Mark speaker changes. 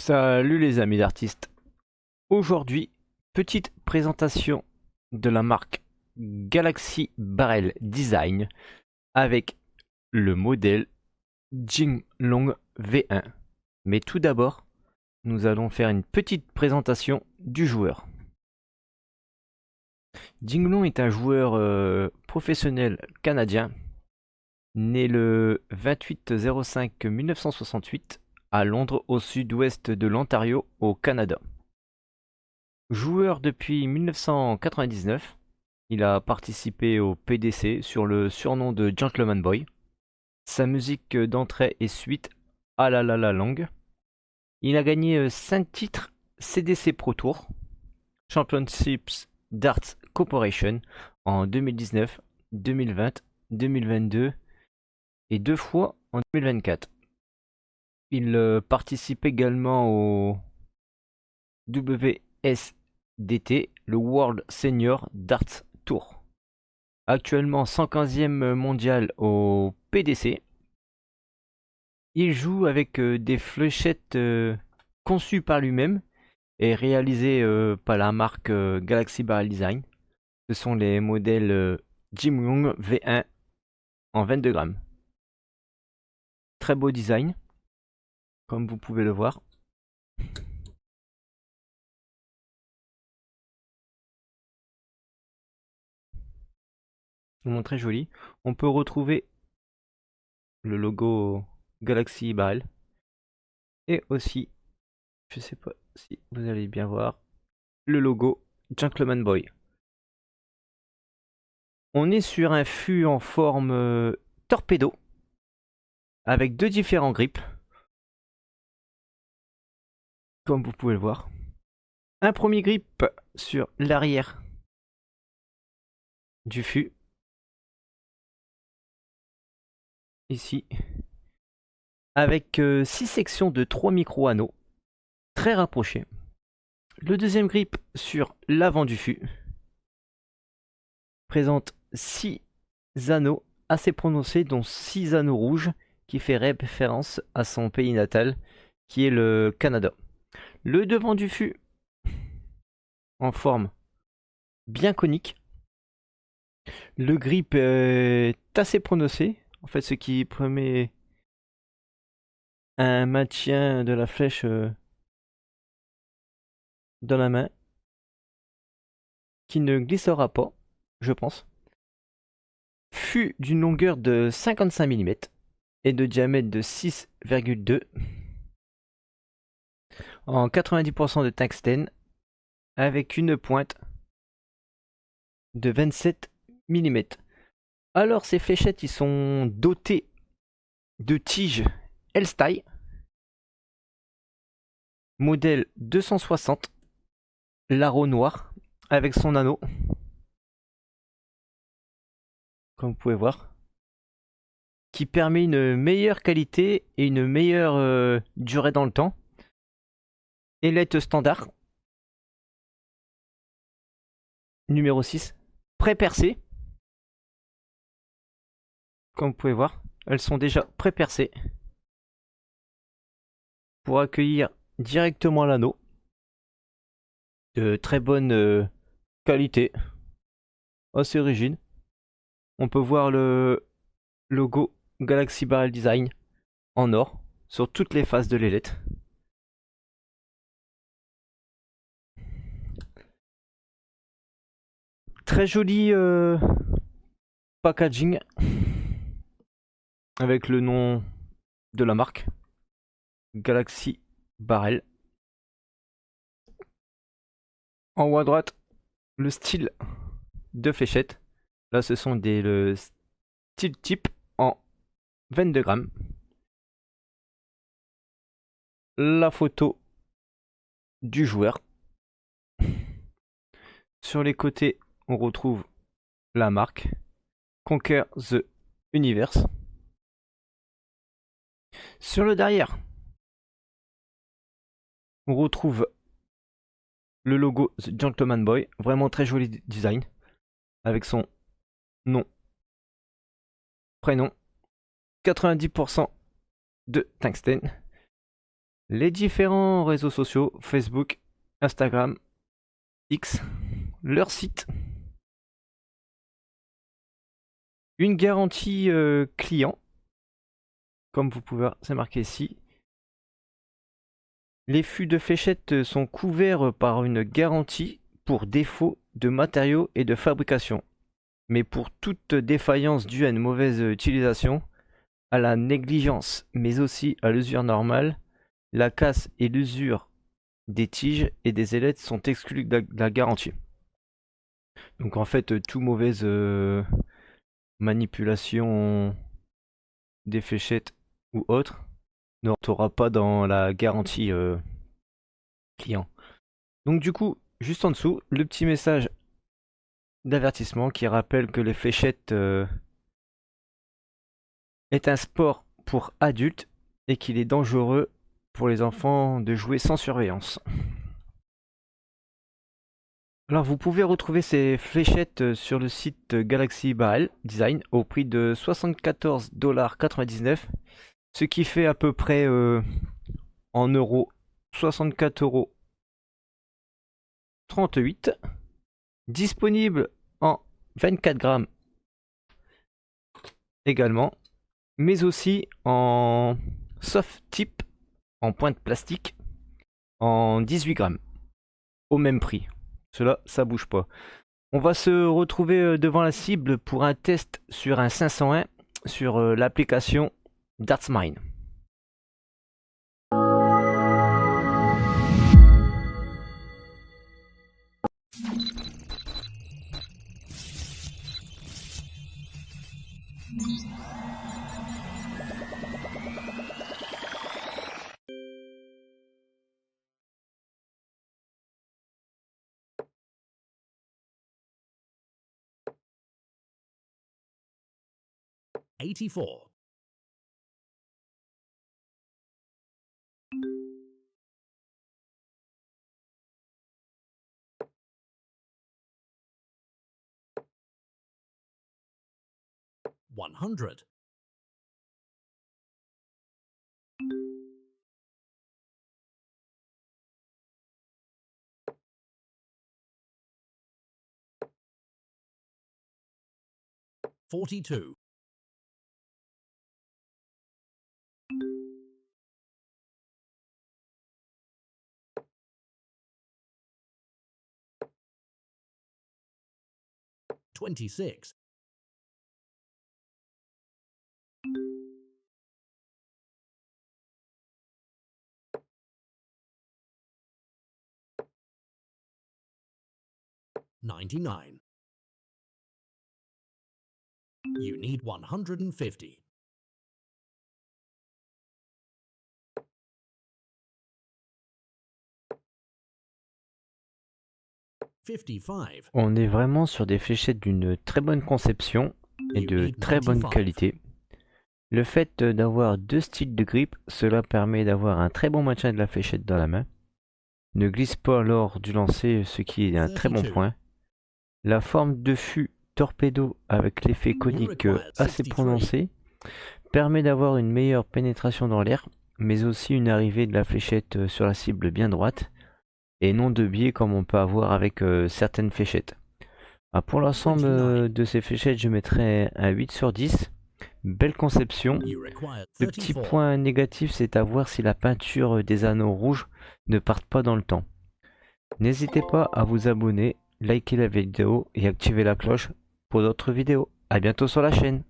Speaker 1: Salut les amis d'artistes. Aujourd'hui, petite présentation de la marque Galaxy Barrel Design avec le modèle Jinglong V1. Mais tout d'abord, nous allons faire une petite présentation du joueur. Jinglong est un joueur professionnel canadien né le 28-05-1968 à Londres, au sud-ouest de l'Ontario, au Canada. Joueur depuis 1999, il a participé au PDC sur le surnom de Gentleman Boy. Sa musique d'entrée est suite Ah la la la Lang. Il a gagné 5 titres CDC Pro Tour, Championships Darts Corporation en 2019, 2020, 2022 et 2 fois en 2024. Il participe également au WSDT, le World Senior Darts Tour. Actuellement 115e mondial au PDC. Il joue avec des fléchettes conçues par lui-même et réalisées par la marque Galaxy Barrel Design. Ce sont les modèles Jinglong V1 en 22 grammes. Très beau design, comme vous pouvez le voir. Vraiment très joli. On peut retrouver le logo Galaxy Barrel et aussi, je sais pas si vous allez bien voir, le logo Gentleman Boy. On est sur un fût en forme torpedo avec deux différents grips, comme vous pouvez le voir. Un premier grip sur l'arrière du fût, ici, avec 6 sections de 3 micro-anneaux, très rapprochés. Le deuxième grip sur l'avant du fût présente 6 anneaux assez prononcés, dont 6 anneaux rouges, qui fait référence à son pays natal, qui est le Canada. Le devant du fût, en forme bien conique. Le grip est assez prononcé, en fait, ce qui permet un maintien de la flèche dans la main, qui ne glissera pas, je pense. Fût d'une longueur de 55 mm et de diamètre de 6,2 en 90% de tungstène, avec une pointe de 27 mm. Alors ces fléchettes, ils sont dotés de tiges L-Style, modèle 260, larreau noir, avec son anneau, comme vous pouvez voir, qui permet une meilleure qualité et une meilleure durée dans le temps. Ailette standard, numéro 6, pré-percées, comme vous pouvez voir, elles sont déjà pré-percées pour accueillir directement l'anneau, de très bonne qualité, assez rigide. On peut voir le logo Galaxy Barrel Design en or sur toutes les faces de l'ailette. Très joli packaging avec le nom de la marque Galaxy Barrel. En haut à droite, le style de fléchette. Là, ce sont le style type en 22 grammes. La photo du joueur. Sur les côtés, on retrouve la marque Conquer the Universe. Sur le derrière, on retrouve le logo The Gentleman Boy, vraiment très joli design, avec son nom, prénom, 90% de tungstène. les différents réseaux sociaux, Facebook, Instagram, X, leur site, une garantie client, comme vous pouvez voir, c'est marqué ici. Les fûts de fléchettes sont couverts par une garantie pour défaut de matériaux et de fabrication. Mais pour toute défaillance due à une mauvaise utilisation, à la négligence, mais aussi à l'usure normale, la casse et l'usure des tiges et des ailettes sont exclus de la garantie. Donc en fait, toute mauvaise manipulation des fléchettes ou autre ne rentrera pas dans la garantie client. Donc du coup, juste en dessous, le petit message d'avertissement qui rappelle que les fléchettes est un sport pour adultes et qu'il est dangereux pour les enfants de jouer sans surveillance. Alors vous pouvez retrouver ces fléchettes sur le site Galaxy Barrel Design au prix de 74,99 $, ce qui fait à peu près en euros 64,38 €, disponible en 24 grammes également, mais aussi en soft tip, en pointe plastique, en 18 grammes, au même prix. Cela, ça bouge pas. On va se retrouver devant la cible pour un test sur un 501 sur l'application Dartsmine.
Speaker 2: $100. $42. $26. $99. You need 150. $55.
Speaker 1: On est vraiment sur des fléchettes d'une très bonne conception et de très bonne qualité. Le fait d'avoir deux styles de grip, cela permet d'avoir un très bon maintien de la fléchette dans la main. Ne glisse pas lors du lancer, ce qui est un très bon point. La forme de fût torpedo avec l'effet conique assez prononcé permet d'avoir une meilleure pénétration dans l'air, mais aussi une arrivée de la fléchette sur la cible bien droite, et non de biais comme on peut avoir avec certaines fléchettes. Pour l'ensemble de ces fléchettes, je mettrais un 8 sur 10. Belle conception. Le petit point négatif, c'est à voir si la peinture des anneaux rouges ne part pas dans le temps. N'hésitez pas à vous abonner, liker la vidéo et activer la cloche pour d'autres vidéos. A bientôt sur la chaîne.